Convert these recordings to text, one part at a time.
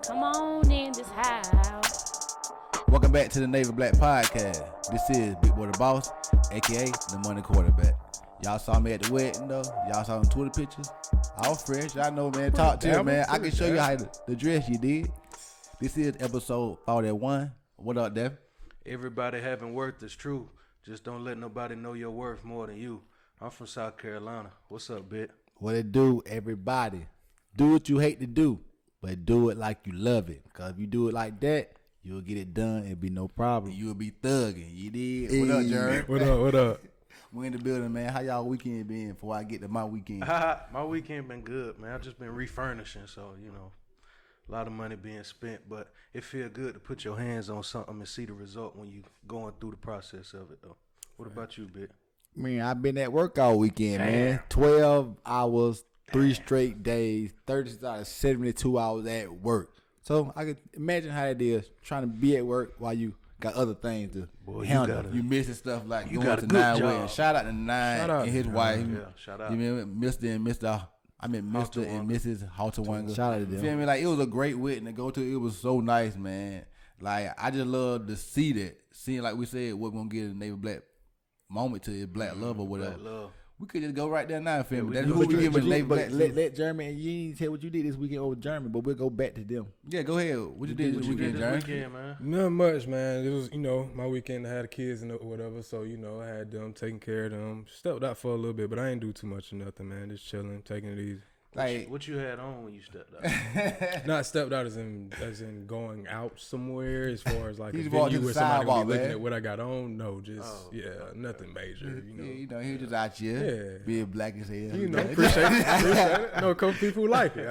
Come on in this house. Welcome back to the Navy Black Podcast. This is Big Boy the Boss, aka the Money Quarterback. Y'all saw me at the wedding though. Y'all saw them Twitter pictures. I was fresh. Y'all know, man. Talk to you, man. I can show you how the dress you did. This is episode 41. What up, Dev? Everybody having worth is true. Just don't let nobody know your worth more than you. I'm from South Carolina. What's up, Bit? What it do, everybody? Do what you hate to do, but do it like you love it. Because if you do it like that, you'll get it done. It'll be no problem. You'll be thugging. You did? Hey. What up, Jerry? What up? We in the building, man. How y'all weekend been before I get to my weekend? My weekend been good, man. I've just been refurnishing, so, you know, a lot of money being spent. But it feel good to put your hands on something and see the result when you going through the process of it, though. What about you, Bit? Man, I've been at work all weekend, man. 12 hours, 3 straight days, 72 hours at work. So I could imagine how it is trying to be at work while you got other things to handle. You missing stuff like going to Nine Way. Shout out to Nine and his wife. Yeah, shout out. You mean Mr. and Mr. I mean Mr. and Mrs. Halterwanger. Shout out to them. You feel me? Like, it was a great wedding to go to. It was so nice, man. Like, I just love to see that. Seeing, like we said, we're going to get a Navy Black moment to his black love or whatever. Black love. We could just go right there now, feel me? That's But who we give a Navy Black. let Jeremy, and you didn't tell what you did this weekend over Jeremy, but we'll go back to them. Yeah, go ahead. What you did this weekend, Jeremy? Weekend, man. Not much, man. It was, my weekend. I had the kids and whatever, so, I had them, taking care of them. Stepped out for a little bit, but I ain't do too much of nothing, man. Just chilling, taking it easy. Like, What you had on when you stepped out? Not stepped out as in going out somewhere, as far as like He's a walking venue to where the somebody sidewalk, will be looking man. at what I got on. No, just nothing major. yeah, he was just out here being black as hell. Appreciate it. I know a couple people who like it.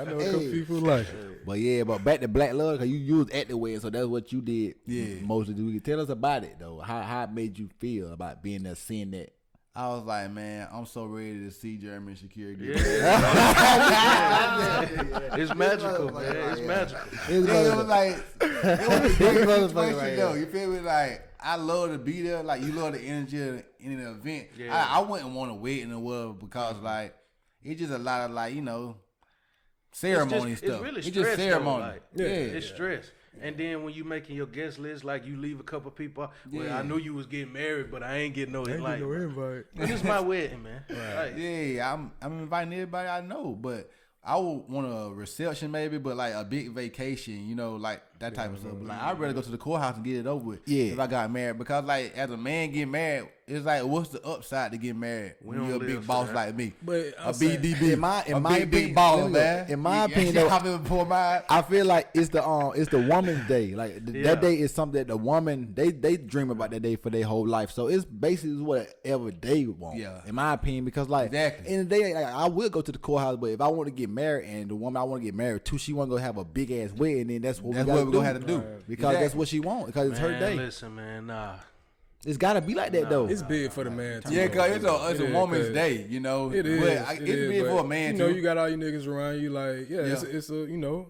But back to Black Love, because you was at the wedding, so that's what you did. Yeah, mostly. You tell us about it though. How it made you feel about being there, seeing that. I was like, man, I'm so ready to see Jeremy and Shakira again. Yeah. It's magical, man. It's magical. It was like, it was a great situation though. You feel me? Like, I love to be there. Like, you love the energy in an event. Yeah. I wouldn't want to wait in the world because, like, it's just a lot of, ceremony stuff. It's really it's stress, just ceremony. Though, like, it's stress. And then when you making your guest list, like, you leave a couple people out. Well, I knew you was getting married, but I ain't getting no invite. This is my wedding, man. Right. Yeah, I'm inviting everybody I know, but I would want a reception maybe, but like a big vacation, like that type of stuff. But like, I'd rather go to the courthouse and get it over with if I got married. Because like, as a man getting married, it's like, what's the upside to get married when you're a big boss like me? But a BDB, in my big baller, man. In my opinion, though, I feel like it's the woman's day. Like that day is something that the woman they dream about that day for their whole life. So it's basically whatever they want. Yeah. In my opinion, because like in the day, like, I will go to the courthouse, but if I want to get married and the woman I want to get married to, she want to go have a big ass wedding, then that's what we're gonna have to do. Because that's what she wants. Because it's her day. Listen, man, nah. It's gotta be like that though. It's big for the man too. Yeah, cause it's a woman's day, It is. But it's big for a man too. You got all your niggas around you, like, it's a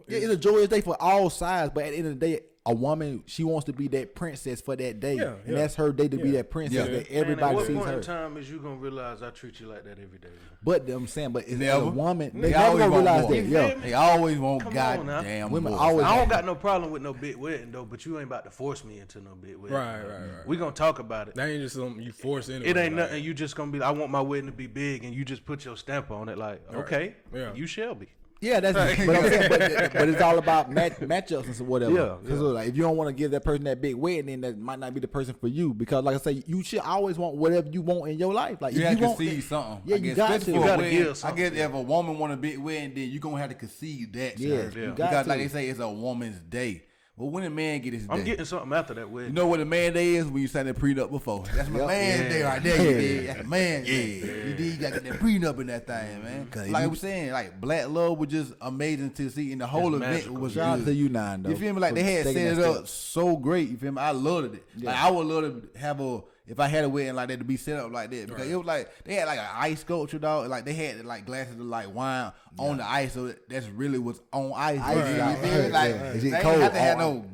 it's a joyous day for all sides. But at the end of the day, a woman, she wants to be that princess for that day, and that's her day to be that princess that everybody sees her. At what point in time is you gonna realize I treat you like that every day? Man? But I'm saying, but it's a woman. They always gonna realize that. They always want goddamn women. More. Always. I don't got no problem with no big wedding though, but you ain't about to force me into no big wedding. Right. We gonna talk about it. That ain't just something you force into. It ain't nothing. You just gonna be. I want my wedding to be big, and you just put your stamp on it. Like, okay, you shall be. Yeah, that's but I'm saying, but it's all about matchups and whatever. Yeah. Because like, if you don't want to give that person that big wedding, then that might not be the person for you. Because like I say, you should always want whatever you want in your life. Like, you have to want concede something. Yeah, you got to. You got to give something. I guess if a woman want a big wedding, then you gonna have to concede that. Yeah, because like they say, it's a woman's day. Well, when a man get his day, I'm getting something after that wedding. You know what a man day is when you sign that prenup before. That's my man's day right there. That's a man's day. You gotta get that prenup in that thing, man. Like I was saying, like Black Love was just amazing to see, and the whole event was shout good. out to you, Nine. Though, you feel me? Like they had set it up so great. You feel me? I loved it. Like I would love to have if I had a wedding like that to be set up like that, because it was like they had like an ice sculpture, dog. Like they had like glasses of like wine on the ice, so that's really what's on ice. You feel me? Like they didn't have to have no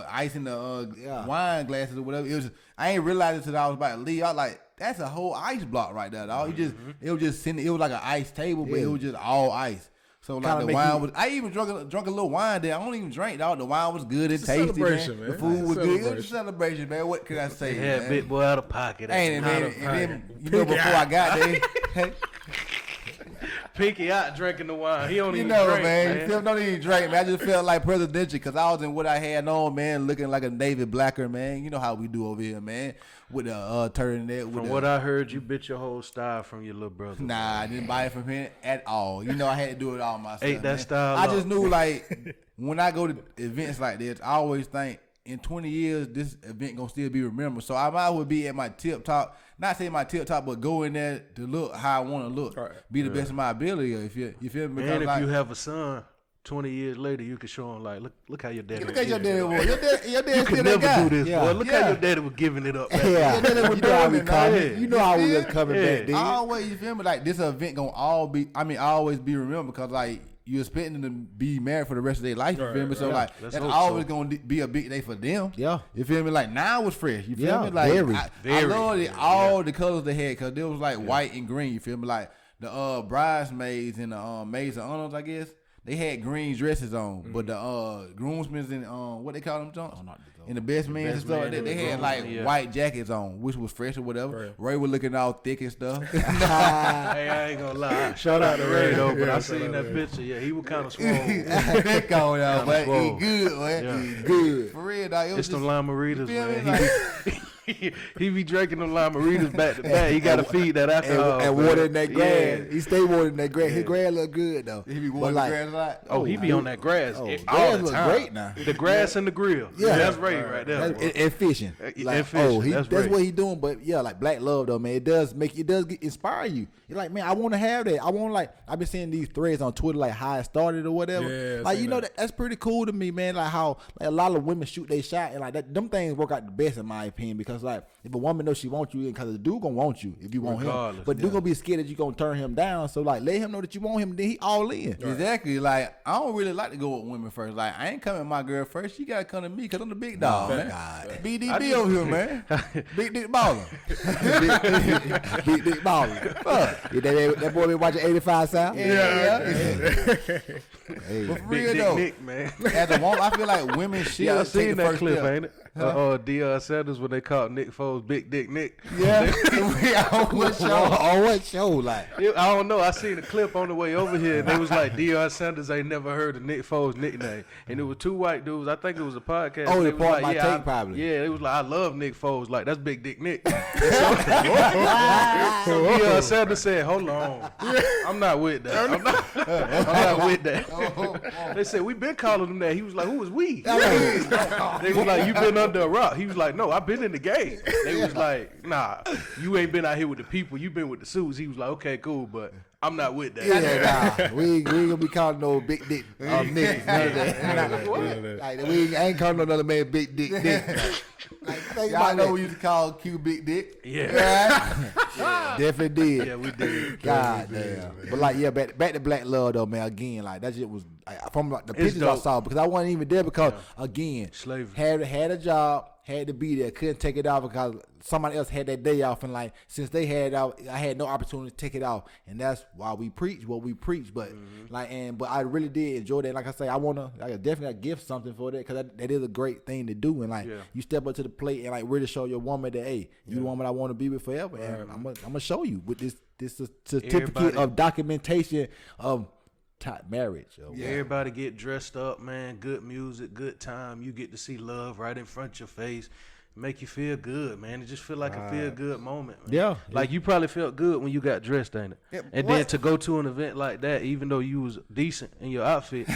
ice in the wine glasses or whatever. It was I ain't realized it until I was about to leave. I was like, that's a whole ice block right there, dog. It was just sitting. It was like an ice table, but it was just all ice. So like the wine was, I even drunk a little wine there. I don't even drink, dog. The wine was good and tasty, man. The food was good. It was a celebration, man. What could I say? They had big boy out of pocket. Ain't it, man? And then, you know, before I got there, Pinky out drinking the wine. He don't even know, drink, man. You don't even drink, man. I just felt like presidential because I was in what I had on, man, looking like a Navy blacker, man. You know how we do over here, man, with the turtleneck. From what I heard, you bit your whole style from your little brother. Nah, I didn't buy it from him at all. You know, I had to do it all myself. Ate that man. style I up. just knew, like, when I go to events like this, I always think in 20 years, this event going to still be remembered. So I might as well be at my tip top. Not say my tip top, but go in there to look how I want to look. Right. Be the best of my ability. If you feel me? And if you have a son, 20 years later, you can show him like, look how your daddy. Look at your daddy was. Your daddy you could never do this, boy. Look how your daddy was giving it up. Yeah, you know how we coming. You know how we was coming back then. Always, you feel me? Like this event gonna always be remembered because like you're expecting them to be married for the rest of their life. You feel me? So like that's always gonna be a big day for them. Yeah, you feel me? Like now it's fresh. You feel me? Like I love all the colors they had because there was like white and green. You feel me? Like the bridesmaids and the maids and honors, I guess. They had green dresses on, but the groomsmen and what they call them, Jones? And the best men and stuff, they had like white jackets on, which was fresh or whatever. Right. Ray was looking all thick and stuff. Hey, I ain't gonna lie. Shout out to Ray though, but I seen that picture. Yeah, he was kind of swole. Thick on y'all, but he good, man. Yeah. He good. For real, dog. It's them lime margaritas, man. He be drinking them lime margaritas back to back. He got to feed that alcohol. And watering that grass. Yeah. He stay watering that grass. His grass look good, though. He be watering the grass a lot? Oh, he be on that grass all grass the look time. great now. The grass and the grill. Yeah. That's Ray right there. And fishing. Like, that's what he doing. But, yeah, like Black Love, though, man, it does inspire you. You're like, man, I want to have that. I want, like, I've been seeing these threads on Twitter, like, how it started or whatever. Yeah, like, you know, that's pretty cool to me, man. Like, how like, a lot of women shoot their shot. And, like, them things work out the best, in my opinion. Because, like, if a woman knows she wants you, because the dude gonna want you if you want him. But dude gonna be scared that you gonna turn him down. So, like, let him know that you want him, and then he all in. Right. Exactly. Like, I don't really like to go with women first. Like, I ain't coming with my girl first. She gotta come to me because I'm the big dog, man. BDB over here, man. Big dick baller. Big dick baller. Fuck. That boy been watching 85 South? Yeah. Hey. But for real though, Nick, man. As a woman, I feel like women should I take seen the that first clip, step. ain't it? Deion Sanders when they called Nick Foles Big Dick Nick. Yeah. On what show? Like, I don't know. I seen a clip on the way over here, and they was like, Deion Sanders ain't never heard of Nick Foles' nickname. And it was two white dudes. I think it was a podcast. Oh, they the part like, my take probably. Yeah, it was like, I love Nick Foles. Like, that's Big Dick Nick. So Deion Sanders said, hold on. I'm not with that. I'm not with that. They said, we been calling him that. He was like, who was we? They was like, you been under a rock. He was like, no, I've been in the game. They was like, nah, you ain't been out here with the people. You been with the suits. He was like, okay, cool, but I'm not with that. Yeah, nah. We ain't gonna be calling no big dick niggas. None of that. Like, I ain't calling no other man big dick nigga. Like, y'all know we used to call Q Big Dick. Yeah. Definitely did. Yeah, we did. God damn. But like, yeah, back to Black Love though, man. Again, like that shit was from like, the pictures I saw, because I wasn't even there because again, slavery. Had a job, had to be there, couldn't take it off because somebody else had that day off, and like since they had it out, I had no opportunity to take it off, and that's why we preach what we preach. But but I really did enjoy that. Like I say, I definitely gift something for that, because that is a great thing to do, and like you step up to the plate and like really show your woman that, hey, you the woman I want to be with forever, and I'm gonna show you with this certificate of documentation of marriage. Everybody get dressed up, man. Good music, good time. You get to see love right in front of your face. Make you feel good, man. It just feel like a feel good moment, man. Yeah. Like you probably felt good when you got dressed, ain't it? Yeah, and then to go to an event like that, even though you was decent in your outfit,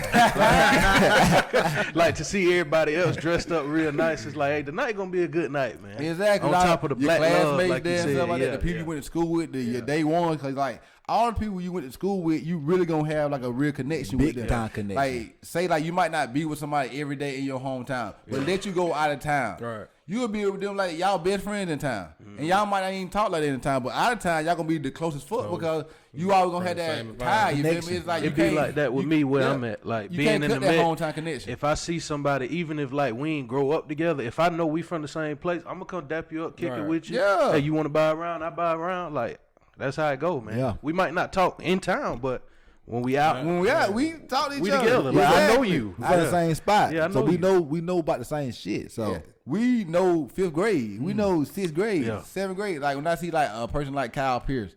like to see everybody else dressed up real nice, it's like, hey, tonight gonna be a good night, man. Exactly. On top of the black love, like you there said, and stuff like that, the people you went to school with, your day one, because like all the people you went to school with, you really gonna have like a real connection with them. Big time connection. Like say like you might not be with somebody every day in your hometown, but let you go out of town. Right. You'll be with them like y'all best friends in town. And y'all might not even talk like that in town, but out of town, y'all gonna be the closest foot because you always gonna have that tie. You feel me? It's like it be like that with me where I'm at. Like being in the that hometown connection. If I see somebody, even if like we ain't grow up together, if I know we from the same place, I'm gonna come dap you up, kick it with you. Yeah. Hey, you wanna buy around? I buy around. Like that's how it go, man. Yeah. We might not talk in town, but When we out, we talk to each we other. together. Like, I know you. We from the same spot. Yeah, I so know we know about the same shit. So we know 5th grade. We know 6th grade, Yeah. 7th grade. Like when I see like a person like Kyle Pierce,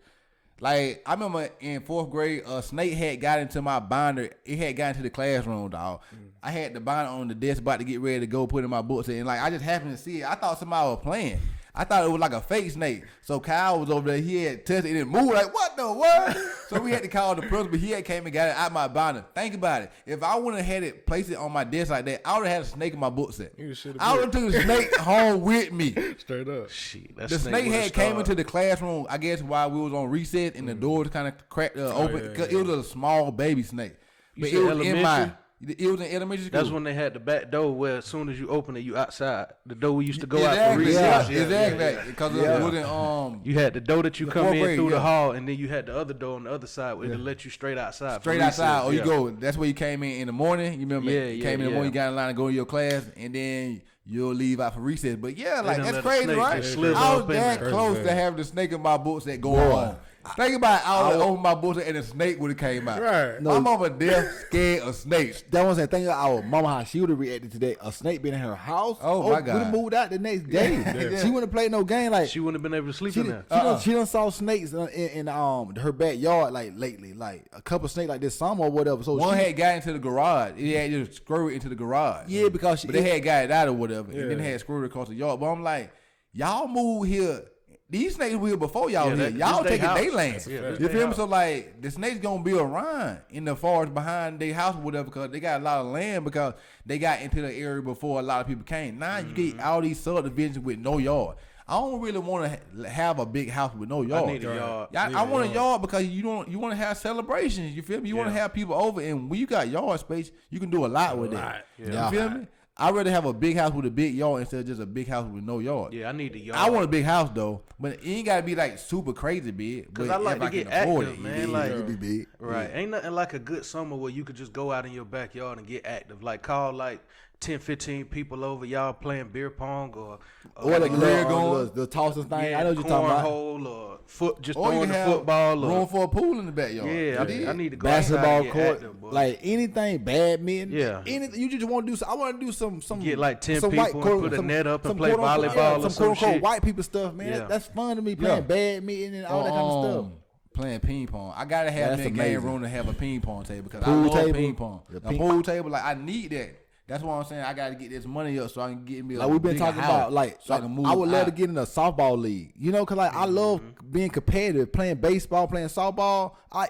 like I remember in 4th grade, a snake had got into my binder. It had got into the classroom, dog. I had the binder on the desk, about to get ready to go put in my books, and like I just happened to see it. I thought somebody was playing. I thought it was like a fake snake. So Kyle was over there. He had touched it. It didn't move. Like, what the what? So we had to call the principal. He had came and got it out my binder. Think about it. If I wouldn't have had it, placed it on my desk like that, I would have had a snake in my book set. I would have took the snake home with me. Straight up. Shit, The snake had came into the classroom, I guess, while we was on recess, and the door was kind of cracked open. Because it was a small baby snake. But it was in my... It was in elementary school. That's when they had the back door where as soon as you open it, you outside. The door we used to go out for recess. Exactly. Because it wasn't you had the door that you come in grade, through the hall, and then you had the other door on the other side where it'll let you straight outside. Straight outside. Or you go, that's where you came in the morning. You remember? You came in the morning, you got in line to go to your class, and then you'll leave out for recess. But yeah, like that's crazy, right? I was that close to having the snake in my books that go on. Think about it, I would open my books and a snake would have came out. Right. My mama deaf, scared of snakes. That was the thing. Our mama, how she would have reacted today. A snake being in her house. Oh my God. Would have moved out the next day. She wouldn't have played no game. Like she wouldn't have been able to sleep in there. She done saw snakes in her backyard like lately, like a couple snakes like this summer or whatever. So one had got into the garage. It had just screwed into the garage. Yeah, because they had got it out or whatever, and then had screwed it across the yard. But I'm like, y'all move here. These snakes were here before y'all here. Y'all taking their land. You feel me? So like the snakes gonna be around in the forest behind their house or whatever, because they got a lot of land because they got into the area before a lot of people came. Now you get all these subdivisions with no yard. I don't really want to have a big house with no yard. I need a yard. I want a yard because you want to have celebrations. You feel me? You want to have people over, and when you got yard space, you can do a lot with it. You feel me? I'd rather have a big house with a big yard instead of just a big house with no yard. Yeah, I need a yard. I want a big house though, but it ain't gotta be like super crazy big. Because I like to get active, man. Like, it be big. Right. Ain't nothing like a good summer where you could just go out in your backyard and get active. Like call like 10, 15 people over, y'all playing beer pong or like the tossing thing. Yeah, I know what you're talking about. Cornhole or just or throwing the football. Room for a pool in the backyard. Yeah, I need to go basketball court, active, like anything, badminton. Yeah, anything. You just want to do. I want to do some get like 10 people and put a net up and play volleyball or some shit. White people stuff, man. Yeah. That's fun to me. Playing badminton and all that kind of stuff. Playing ping pong. I gotta have that game room to have a ping pong table because I love ping pong. A pool table, like I need that. That's why I'm saying I got to get this money up so I can get me a like we've been talking about, so I can move. I would love to get in a softball league, you know, cause like I love being competitive, playing baseball, playing softball. I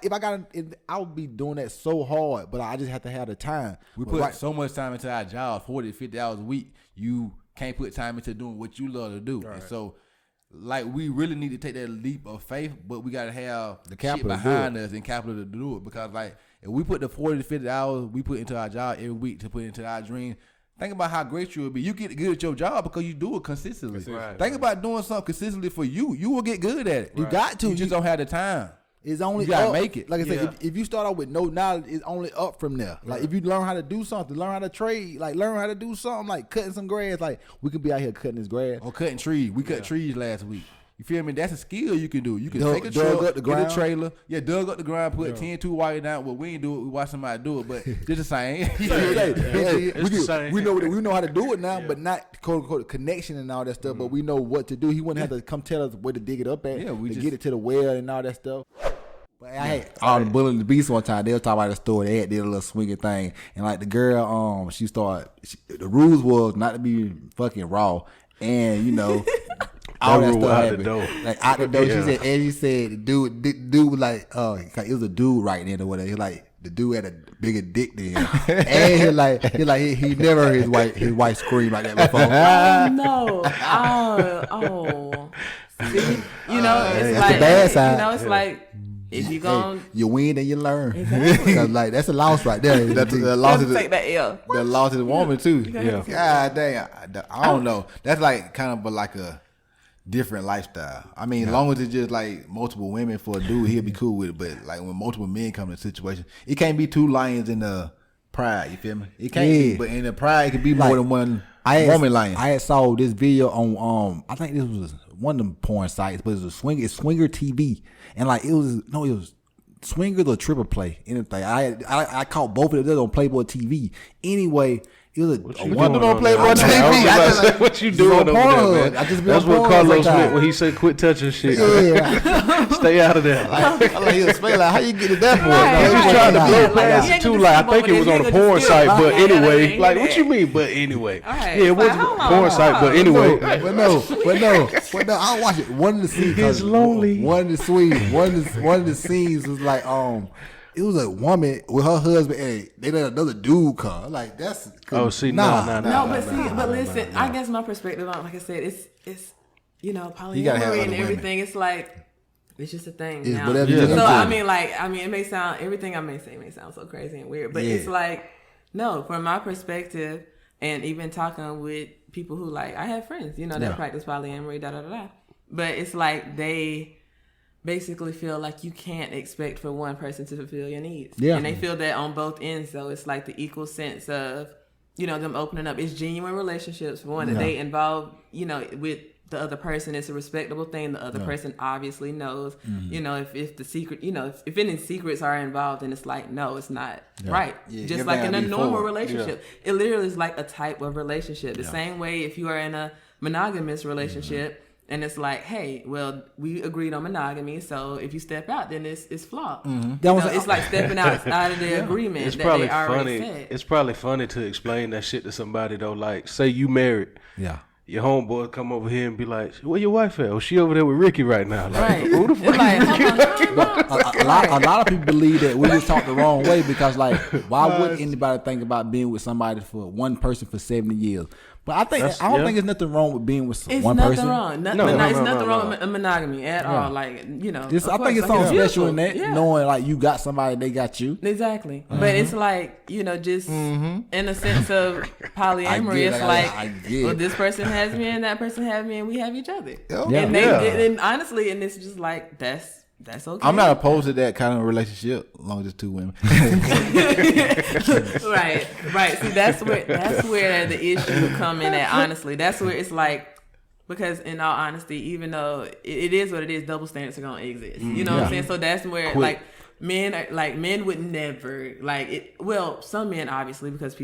would be doing that so hard, but I just have to have the time. We put so much time into our job, 40 to 50 hours a week. You can't put time into doing what you love to do, and so. Like we really need to take that leap of faith, but we gotta have the capital behind us and capital to do it. Because like if we put the 40 to 50 hours we put into our job every week to put into our dream, think about how great you will be. You get good at your job because you do it consistently. Think about doing something consistently for you. You will get good at it. You got to. You just don't have the time. It's only you gotta up. make it. Like I said, if you start out with no knowledge, it's only up from there. Like if you learn how to do something, learn how to trade, like learn how to do something, like cutting some grass. Like we could be out here cutting this grass or cutting trees. We cut trees last week. You feel me? That's a skill you can do. You can take a truck, truck, get a trailer. Yeah, dug up the ground, put 10-2 wire down. Well, we ain't do it. We watch somebody do it, but it's the same. We know how to do it now, but not quote unquote connection and all that stuff. But we know what to do. He wouldn't have to come tell us where to dig it up at. Yeah, we just get it to the well and all that stuff. But I had all the Bully and the Beast one time. They was talking about the story. They had did a little swinging thing, and like the girl, the rules was not to be fucking raw, and you know. All that stuff happened. Like out the door, she said, the dude was like, it was a dude right then or whatever. He like the dude had a bigger dick than him, and he never heard his wife scream like that before. See, you know, it's like the bad side. You know, it's like if you gon' you win and you learn. Exactly. Like that's a loss right there. That's the loss of take that L. The loss of the woman too. Yeah. God damn, I don't know. That's like kind of like a different lifestyle. I mean, as long as it's just like multiple women for a dude, he'll be cool with it. But like when multiple men come in a situation, it can't be two lions in the pride. You feel me? It can't be. But in the pride, it can be more than one woman lion. I had saw this video on I think this was one of them porn sites, but it was swinger TV, and like it was swingers or triple play, anything. I caught both of them on Playboy TV. Anyway, it was a doing on Playboy TV. What you doing over there, man? I just be That's on what Pornhub Carlos sometimes. meant when he said quit touching shit. Yeah. Stay out of there. I like he explain like how you get to that point. Right, He was right. trying to blow Like, past you it ain't too. gonna Like I just think it come was over on a there, porn just site, skip. but Yeah, anyway, yeah, like yeah. what you mean? But anyway, Alright, yeah, it but wasn't hold on, porn site, but anyway. But no, I'll watch it. One of the scenes, He's lonely. One of the scenes was like, it was a woman with her husband, and they let another dude come. Like that's Oh, see, nah. No, but listen, I guess my perspective on, like I said, it's You gotta have polyamory other and women. everything. It's like it's just a thing It's now. whatever you So into. I mean, it may sound everything I may say may sound so crazy and weird, but it's like no, from my perspective, and even talking with people who like I have friends, that practice polyamory, but it's like they basically feel like you can't expect for one person to fulfill your needs. Yeah. And they feel that on both ends. So it's like the equal sense of, them opening up. It's genuine relationships. For one, that they involve, with the other person. It's a respectable thing. The other person obviously knows, if the secret, if any secrets are involved, then it's like, no, it's not right. Yeah, Just everything like in gotta a be normal forward. relationship. It literally is like a type of relationship. The same way if you are in a monogamous relationship, and it's like, hey, well, we agreed on monogamy, so if you step out, then it's flawed. It's like stepping outside of the agreement It's that probably they already funny. said. It's probably funny to explain that shit to somebody though. Like, say you married. Yeah. Your homeboy come over here and be like, "Where your wife at? Oh, she over there with Ricky right now." Like, Right. who the It's fuck? like, hold on. A lot of people believe that we just talk the wrong way because, like, why would anybody think about being with somebody for one person for 70 years? But I think I don't think there's nothing wrong with being with It's one nothing person. wrong. It's nothing wrong with monogamy at all. Like, I of think course, it's like, something special in beautiful. that, Yeah. knowing like you got somebody, they got you. Exactly. But it's like, just in a sense of polyamory, it's well, this person has me and that person has me and we have each other. Yeah. And honestly, and it's just like, that's okay. I'm not opposed to that kind of relationship, as long as it's two women. Right. See, that's where the issue come in at, honestly. That's where it's like, because in all honesty, even though it is what it is, double standards are gonna exist. You know what I'm saying? So that's where like men would never like it. Well, some men obviously, because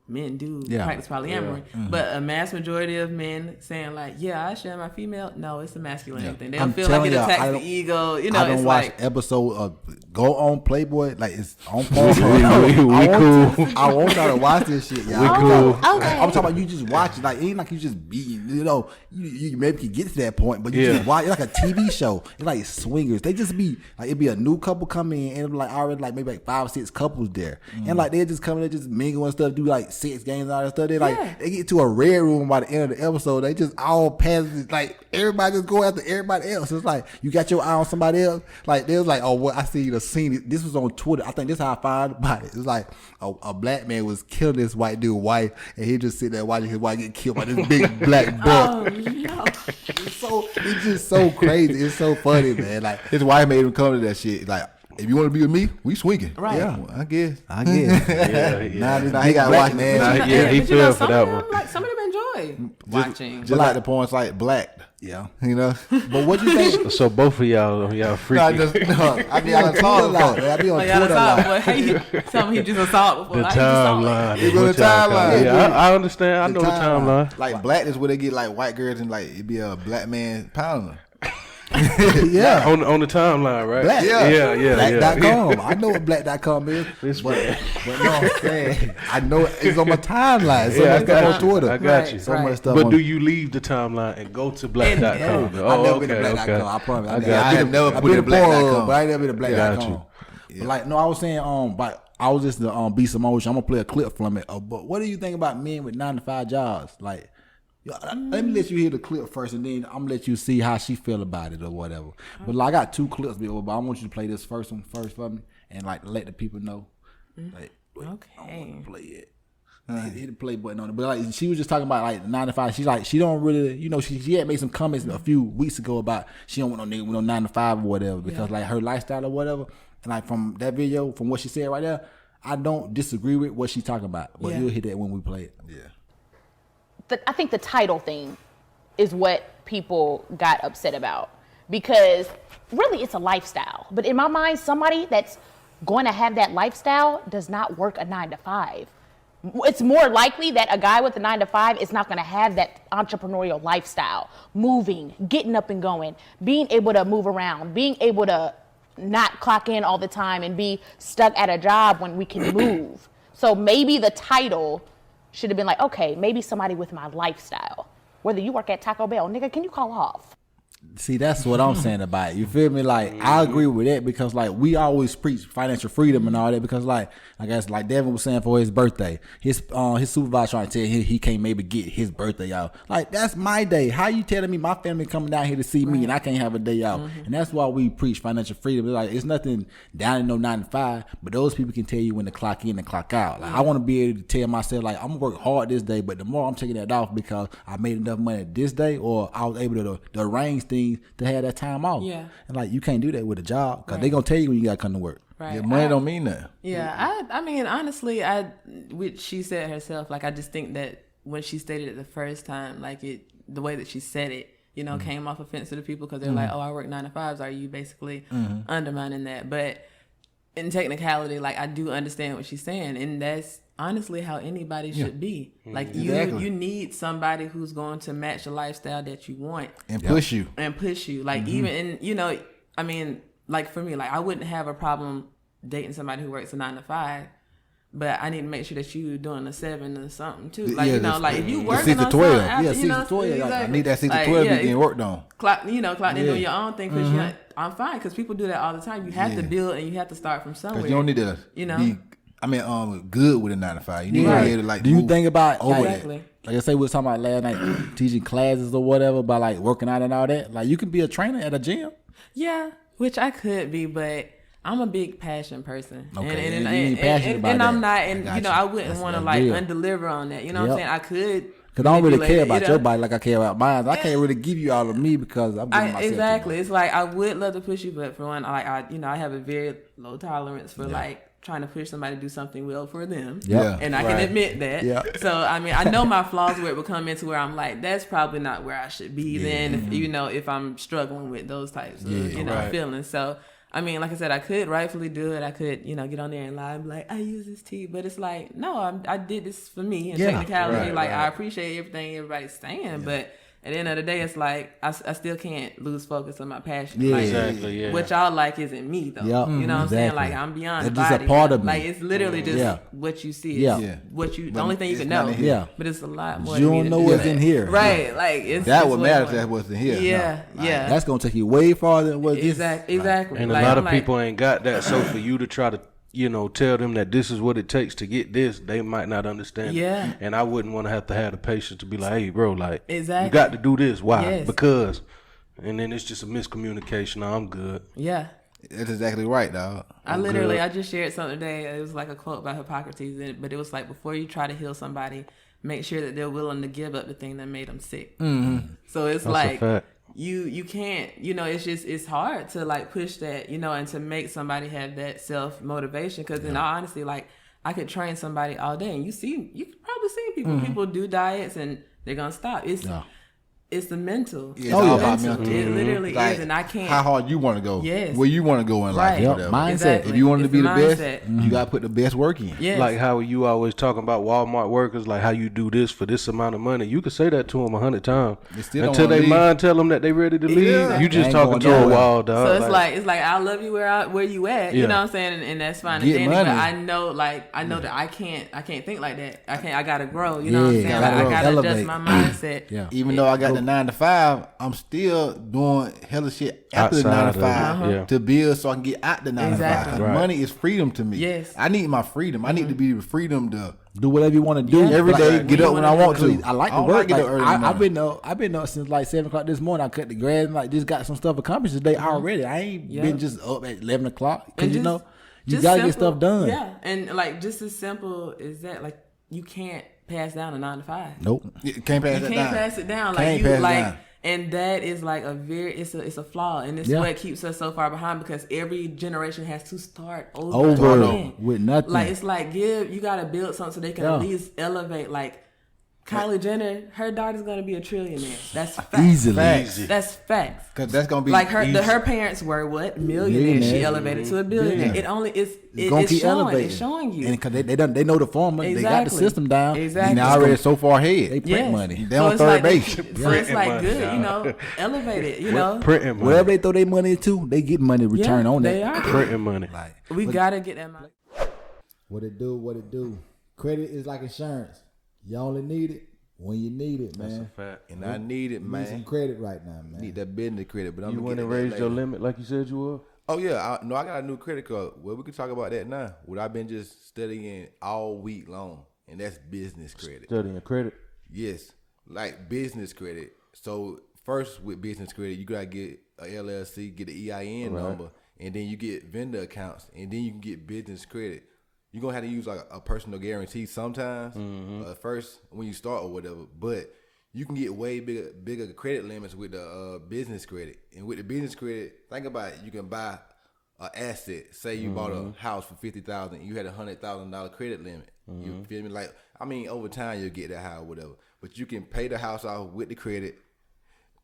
men do practice polyamory, but a mass majority of men saying like, yeah, I share my female. No, it's a masculine thing. They don't feel like it attacks the ego. I don't it's watch like episode of go on Playboy, like it's on Pornhub. We cool. I want y'all to watch this shit, y'all. We cool. I'm talking about you just watch it. Like it ain't like you just be, you maybe can get to that point, but you just watch. It's like a TV show. It's like swingers. They just be like it'd be a new couple come in and it'd be like already like maybe like 5 or 6 couples there, and like they just come in there just mingle and stuff, do like 6 games and all that stuff. They like they get to a red room by the end of the episode. They just all pass like everybody just go after everybody else. It's like you got your eye on somebody else. Like they was like, oh, what I see the scene. This was on Twitter. I think this is how I found about it. It's like a black man was killing this white dude's wife, and he just sit there watching his wife get killed by this big black buck. oh no. It's just so crazy. It's so funny, man. Like His wife made him come to that shit. Like, if you want to be with me, we swinging. Right. Yeah, well, I guess. Yeah. He got to watch that. He But fell for some that of them, one. like some of them enjoy watching. Just like the porn site Black. yeah. You know? But what you think? So both of y'all freaky. I be on Twitter Twitter a lot. Man. I be on Like, y'all Twitter a assault, lot. boy. How you tell me he just assault before? The How you just assault? timeline. They is go what to y'all call it. timeline. Yeah, I understand. I know the timeline. Like Black is where they get like white girls and like it be a black man pounding. Yeah. On the timeline, right? Black. Yeah. Black.com. I know what black.com is. This But man. no, I'm saying I know it's on my timeline. So Yeah, I much stuff got on you. Twitter. I got you. So much stuff. But on do you leave the timeline and go to black.com? I never been to black.com. I promise. I got I have never I've put been in to Pornhub, black.com. but I ain't never been to Got black.com. But like, no, I was saying, but I was just to be some emotion. I'm gonna play a clip from it. But what do you think about men with 9 to 5 jobs? Like, let me let you hear the clip first, and then I'm gonna let you see how she feel about it or whatever. But like, I got 2 clips, but I want you to play this first one first for me, and like let the people know. Like, Okay. I want to play it. Hit the play button on it. But like, she was just talking about like 9 to 5. She's like, she don't really, she had made some comments a few weeks ago about she don't want no nigga with no 9 to 5 or whatever because like her lifestyle or whatever. And like from that video, from what she said right there, I don't disagree with what she's talking about. But you'll hit that when we play it. Yeah. I think the title thing is what people got upset about because really it's a lifestyle. But in my mind, somebody that's going to have that lifestyle does not work a 9 to 5. It's more likely that a guy with a 9 to 5 is not going to have that entrepreneurial lifestyle, moving, getting up and going, being able to move around, being able to not clock in all the time and be stuck at a job when we can move. So maybe the title should have been like, okay, maybe somebody with my lifestyle. Whether you work at Taco Bell, nigga, can you call off? See, that's what I'm saying about it. You feel me? Like, I agree with that because, like, we always preach financial freedom and all that because, like I guess, like Devin was saying for his birthday, his supervisor trying to tell him he can't maybe get his birthday out. Like, that's my day. How you telling me my family coming down here to see me and I can't have a day out? And that's why we preach financial freedom. It's like, it's nothing down in no 9 to 5, but those people can tell you when to clock in and clock out. Like, I want to be able to tell myself, like, I'm going to work hard this day, but the more I'm taking that off because I made enough money this day or I was able to arrange things to have that time off. Yeah. And like, you can't do that with a job because they going to tell you when you got to come to work. Right. Yeah, money don't mean nothing. Yeah, I mean, honestly, which she said herself, like, I just think that when she stated it the first time, like, the way that she said it, you know, came off offensive to people because they're like, oh, I work 9 to 5s. Are you basically undermining that? But in technicality, like, I do understand what she's saying, and that's honestly how anybody should be. Like, you need somebody who's going to match the lifestyle that you want and push you. Like, even in, you know, I mean, like, for me, like, I wouldn't have a problem dating somebody who works a 9 to 5, but I need to make sure that you doing a 7 or something too. Like, you know, like, if you working on 12. something after, you know, 12. exactly. I need that 6 to 12 getting worked on. Clock in doing your own thing because I'm fine because people do that all the time. You have to build and you have to start from somewhere. Because you don't need to, you know, be, good with a 9 to 5. You need to be able to, like, do you think about exactly. Like I say, we were talking about last night, teaching classes or whatever, about like working out and all that. Like, you can be a trainer at a gym. Yeah, which I could be, but I'm a big passion person. Okay, and I'm not, and you know, I wouldn't want to like undeliver on that. You know what I'm saying? I could. Because I don't really care about your body like I care about mine. I can't really give you all of me because I'm giving myself exactly. It's like I would love to push you, but for one, I have a very low tolerance for like trying to push somebody to do something well for them. Yeah. And I can admit that. Yeah. So, I mean, I know my flaws where it would come into where I'm like, that's probably not where I should be then, if I'm struggling with those types of, feelings. So, I mean, like I said, I could rightfully do it. I could, get on there and lie and be like, I use this tea. But it's like, no, I did this for me. And technicality, I appreciate everything everybody's saying. But at the end of the day, it's like, I still can't lose focus on my passion. What y'all like isn't me, though. Yep. You know what I'm saying? Like, I'm beyond the body. It's just a part of me. Like, it's literally just what you see. What you, the only thing you can know. Yeah. But it's a lot more. You don't know what's in here. Right. Like, it's that would matter if that was in here. Yeah. That's going to take you way farther than what Exactly. And a lot of people ain't got that. So for you to try to, tell them that this is what it takes to get this, they might not understand. Yeah. It. And I wouldn't want to have the patience to be like, hey, bro, like, you exactly. got to do this. Why? Yes. Because. And then it's just a miscommunication. I'm good. Yeah. That's exactly right, dog. I just shared something today. It was like a quote by Hippocrates, but it was like, before you try to heal somebody, make sure that they're willing to give up the thing that made them sick. Mm-hmm. So it's That's like, a fact. you can't, it's hard to like push that, and to make somebody have that self motivation. Because in all honesty, like, I could train somebody all day, and you could probably see people do diets and they're gonna stop. It's the mental. It's all about mental. It literally like, is, and I can't. How hard you want to go. Yes. Where you want to go in life. Right. Whatever. Mindset. Exactly. If you want to It's be the best, mindset. you got to put the best work in. Yes. Like how you always talking about Walmart workers, like how you do this for this amount of money. You could say that to them 100 times until they mind tell them that they ready to leave. Exactly. You just talking to a wall, dog. So it's like I love you where you at. You know what I'm saying, and that's fine. Get money. But I know that I can't think like that. I gotta grow. You know what I'm saying? Like, I gotta adjust my mindset. Yeah. Even though I got the 9 to 5, I'm still doing hella shit after the 9 to 5 to build so I can get out the 9 to 5. Right. Money is freedom to me. Yes. I need my freedom. I need to be the freedom to do whatever you want to do every day. Get up when I want to. I like to don't work. get up early. I've been up since like 7 o'clock this morning. I cut the grass and like just got some stuff accomplished today already. I ain't been just up at 11 o'clock because you gotta get stuff done. Yeah, and like just as simple as that, like you can't pass down a 9 to 5. Nope. You can't pass it down. You can't pass it down. Can't pass it down. And that is like it's a flaw, and it's what keeps us so far behind, because every generation has to start over with nothing. Like, it's like you gotta build something so they can at least elevate. Like, Kylie Jenner, her daughter's gonna be a trillionaire. That's facts. Easily. That's facts. Cause that's gonna be Like her parents were what millionaires. She elevated to a billionaire. Yeah. It only is Gonna keep showing. elevating. It's showing you. And because they know the formula, they got the Exactly. system down. And Exactly. they already so far ahead. They print money. They on it's third like base. So it's Printing like money, good, dog. Elevate it, you know. Printing money. Wherever they throw their money into, they get money return on they that. are. Printing money. Like, We gotta get that money. what it do? Credit is like insurance. You only need it when you need it, That's a man. fact. And I need it, Need some man. credit right now, man. Need that business credit, but I'm You gonna went get and that raised your later. limit like you said you were? Oh yeah, I got a new credit card. Well, we can talk about that now. What I've been just studying all week long, and that's business credit. Studying credit. Yes, like business credit. So first with business credit, you gotta get a LLC, get an EIN Right. number, and then you get vendor accounts, and then you can get business credit. You're gonna have to use like a personal guarantee sometimes first when you start or whatever, but you can get way bigger credit limits with the business credit. And with the business credit, think about it, you can buy an asset. Say you bought a house for $50,000, you had $100,000 credit limit. You feel me? Like, I mean, over time you'll get that house or whatever, but you can pay the house off with the credit,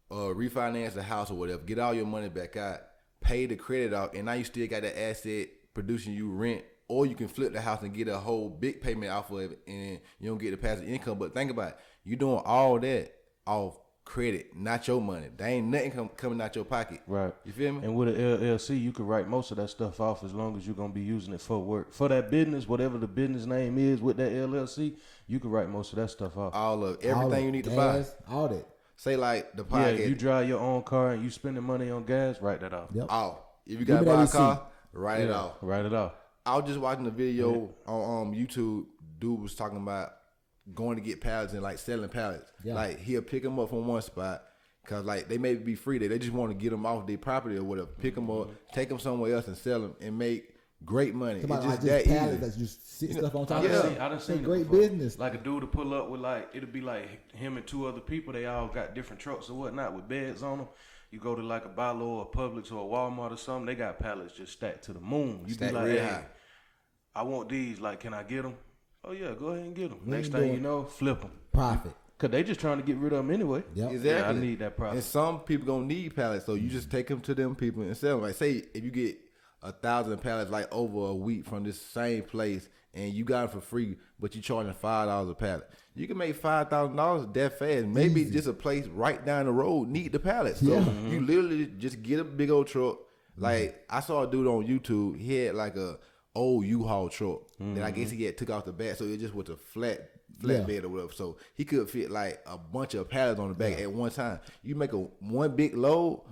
refinance the house or whatever, get all your money back out, pay the credit off, and now you still got that asset producing you rent. Or you can flip the house and get a whole big payment off of it, and you don't get the passive income. But think about it, you doing all that off credit, not your money. There ain't nothing coming out your pocket. Right. You feel me? And with an LLC, you can write most of that stuff off as long as you're going to be using it for work. For that business, whatever the business name is with that LLC, you can write most of that stuff off. All of everything All you need to gas, buy. all that. Say like the Yeah, podcast. you drive your own car and you spending money on gas, write that off. Yep. off. If you Give got to me that buy a receipt. car, write it Yeah, off. write it off. I was just watching a video on YouTube. Dude was talking about going to get pallets and like selling pallets. Yeah. Like he'll pick them up from one spot because like they may be free. They just want to get them off their property or whatever. Pick them up, take them somewhere else and sell them and make great money. Come on, It's like just just that pallets easy. that you sit stuff on I top done of. seen, I done seen It's it great before. business. Like a dude to pull up with like, it'll be like him and two other people. They all got different trucks or whatnot with beds on them. You go to like a Bi-Lo or a Publix or a Walmart or something, they got pallets just stacked to the moon. You Stacked be like, real hey, high. I want these. Like, can I get them? Oh yeah, go ahead and get them. We Next ain't thing doing- you know, flip them. Profit. Cause they just trying to get rid of them anyway. Yep. Exactly. Yeah, I need that profit. And some people gonna need pallets, so you just take them to them people and sell them. Like say if you get 1,000 pallets like over a week from this same place, and you got them for free, but you charging $5 a pallet, you can make $5,000 that fast. Maybe just a place right down the road need the pallets. So you literally just get a big old truck. Like I saw a dude on YouTube, he had like a old U-Haul truck that I guess he had took off the back, so it just was a flatbed or whatever. So he could fit like a bunch of pallets on the back at one time. You make one big load,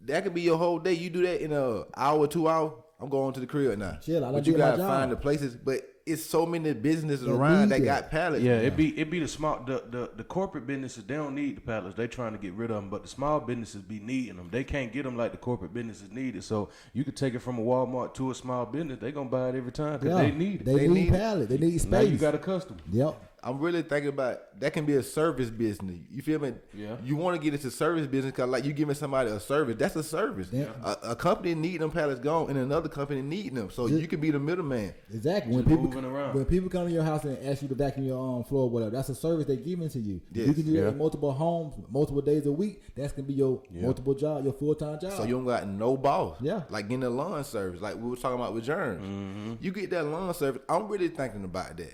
that could be your whole day. You do that in an hour, 2 hours. I'm going to the crib now. Shit, I but done you did my gotta job. find the places. But it's so many businesses They around need that that. got pallets. Yeah, it be the small the corporate businesses. They don't need the pallets. They trying to get rid of them, but the small businesses be needing them. They can't get them like the corporate businesses need it. So you could take it from a Walmart to a small business. They gonna buy it every time because Yeah. they need it. They They need need it. pallet. They need space. Now you got a customer. Yep. I'm really thinking about that can be a service business. You feel me? Yeah. You want to get into service business because like you giving somebody a service. That's a service. Yeah. A company need them pallets gone, and another company need them. So you can be the middleman. Exactly. Just moving around. When people come to your house and ask you to vacuum your floor or whatever, that's a service they're giving to you. Yes. You can do that Yeah. in multiple homes, multiple days a week. That's gonna be your multiple job, your full-time job. So you don't got no boss. Yeah. Like getting a lawn service, like we were talking about with Germs. You get that lawn service. I'm really thinking about that.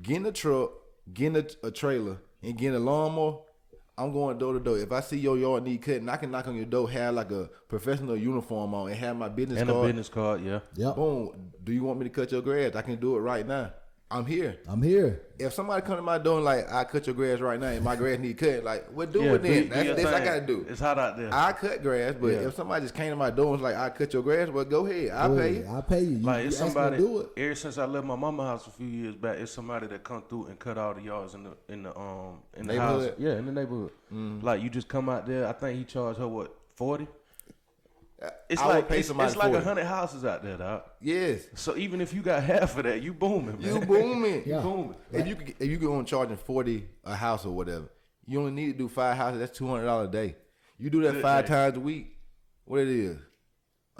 Getting a truck, getting a trailer, and getting a lawnmower. I'm going door to door. If I see your yard need cutting, I can knock on your door, have like a professional uniform on, and have my business And card. a business card, yeah. Yep. Boom. Do you want me to cut your grass? I can do it right now. I'm here. I'm here. If somebody come to my door and like, I cut your grass right now and my grass need cut, like, what do Yeah, it then? do That's your this I thing. gotta do. It's hot out there. I cut grass, but Yeah. if somebody just came to my door and was like, I cut your grass, well, go ahead. I'll pay you. I'll pay you. Like you it's ask me to somebody. do it. Ever since I left my mama house a few years back, it's somebody that come through and cut all the yards in the house. Neighborhood? Yeah, in the neighborhood. Like you just come out there. I think he charged her what 40. It's I would like pay it's somebody like 40. 100 houses out there, dog. Yes. So even if you got half of that, you booming, man. You booming. Yeah. booming. If you go on charging 40 a house or whatever, you only need to do 5 houses. That's $200 a day. You do that Good 5 day. times a week. What it is?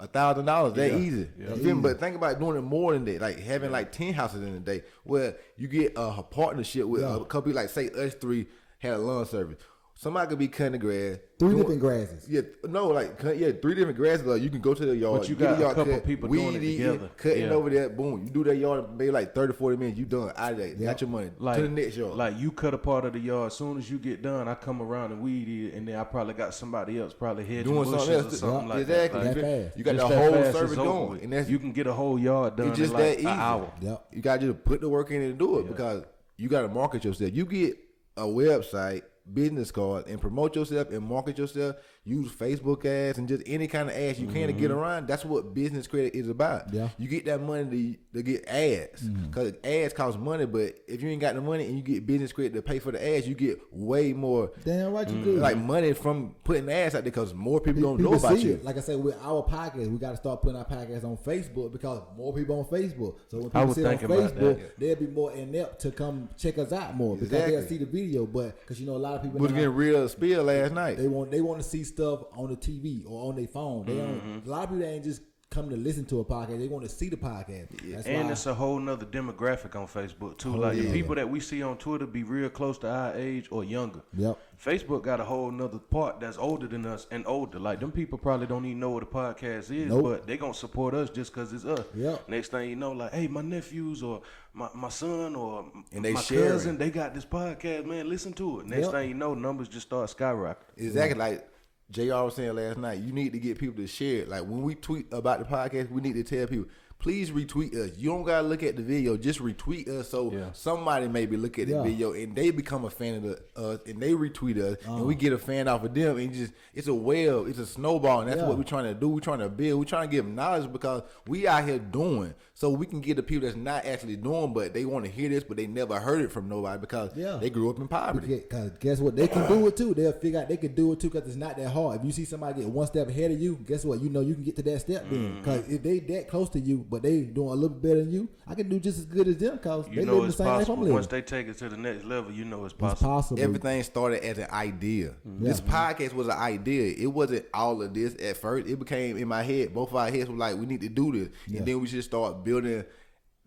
$1,000 that Yeah. easy. Yeah. You feel me? But think about doing it more than that, like having like 10 houses in a day where you get a partnership with a couple, like say us three had a lawn service. Somebody could be cutting the grass. 3 different grasses. Yeah, no, like 3 different grasses. Like you can go to the yard, But you get got the yard a couple cut, people weed doing it eating, together. cutting Yeah. over there. Boom, you do that yard maybe like 30-40 minutes. You done out of there. Got your money Like, to the next yard. Like you cut a part of the yard. As soon as you get done, I come around and weed eat it, and then I probably got somebody else probably hedging doing bushes something or else. something like Exactly. that. Like, That fast. You got just the that whole fast, service it's over going, with. and that's you can get a whole yard done it's just in like that easy. an hour. Yep. You got to just put the work in and do it because you got to market yourself. You get a website, business card, and promote yourself and market yourself. Use Facebook ads and just any kind of ads you can to get around. That's what business credit is about. Yeah. You get that money to get ads because ads cost money. But if you ain't got the money and you get business credit to pay for the ads, you get way more Damn right you do. like money from putting ads out there because more people don't People know about see you. it. Like I said, with our podcast, we got to start putting our podcast on Facebook because more people on Facebook. So when I people was see it on thinking about Facebook, that. they'll be more inept to come check us out more because Exactly. they'll see the video. But because you know a lot of people Was now, getting real spill last night. they want to see stuff on the TV or on their phone. They don't. A lot of people ain't just come to listen to a podcast. They want to see the podcast. That's And why. it's a whole nother demographic on Facebook too. Like the people that we see on Twitter be real close to our age or younger. Yep. Facebook got a whole nother part that's older than us and older. Like them people probably don't even know what a podcast is, Nope. but they gonna support us just cause it's us. Yep. Next thing you know, like, hey, my nephews or my son or And they my sharing. cousin, they got this podcast, man. Listen to it. Next Yep. thing you know, numbers just start skyrocketing. Exactly like JR was saying last night. You need to get people to share it. Like when we tweet about the podcast, we need to tell people, please retweet us. You don't gotta look at the video, just retweet us so somebody maybe look at the video and they become a fan of us and they retweet us and we get a fan off of them and just it's a web, it's a snowball, and that's what we're trying to do. We're trying to build, we're trying to give knowledge because we out here doing so we can get the people that's not actually doing but they want to hear this but they never heard it from nobody because they grew up in poverty. Because guess what? They can do it too. They'll figure out they can do it too because it's not that hard. If you see somebody get one step ahead of you, guess what? You know you can get to that step then. Because if they that close to you, but they doing a little bit better than you, I can do just as good as them because You they know live the it's same life I'm possible. living. Once they take it to the next level, you know it's It's possible. possible. Everything started as an idea. This podcast was an idea. It wasn't all of this at first. It became in my head. Both of our heads were like, we need to do this. And then we should start building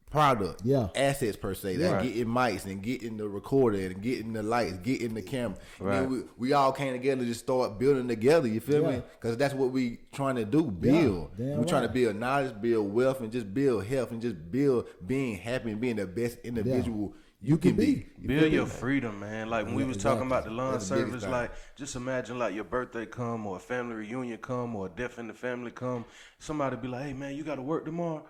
product, assets per se, like getting mics and getting the recorder and getting the lights, getting the camera. Right. And then we all came together to just start building together. You feel me? Because that's what we trying to do. Build. damn We're trying to right. build knowledge, build wealth, and just build health and just build being happy and being the best individual you can be. You Build feel me? your freedom, man. Like when we was talking about the lawn That's the biggest service, thing. like just imagine like your birthday come or a family reunion come or a death in the family come. Somebody be like, hey man, you got to work tomorrow.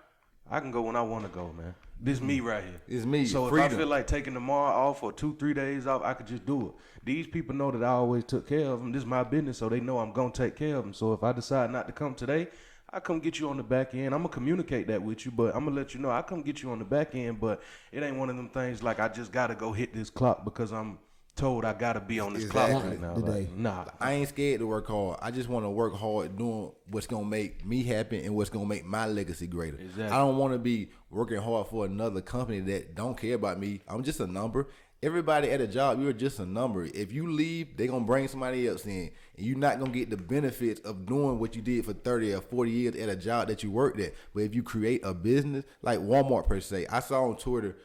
I can go when I want to go, man. This me right here. It's me. So Freedom. if I feel like taking tomorrow off or 2-3 days off, I could just do it. These people know that I always took care of them. This is my business, so they know I'm gonna take care of them. So if I decide not to come today, I come get you on the back end. I'm gonna communicate that with you, but I'm gonna let you know I come get you on the back end. But it ain't one of them things like I just gotta go hit this clock because I'm told I gotta be on this clock Exactly. right now. Today. Like, nah. I ain't scared to work hard. I just want to work hard doing what's going to make me happy and what's going to make my legacy greater. Exactly. I don't want to be working hard for another company that don't care about me. I'm just a number. Everybody at a job, you're just a number. If you leave, they're going to bring somebody else in. And you're not going to get the benefits of doing what you did for 30 or 40 years at a job that you worked at. But if you create a business, like Walmart per se, I saw on Twitter,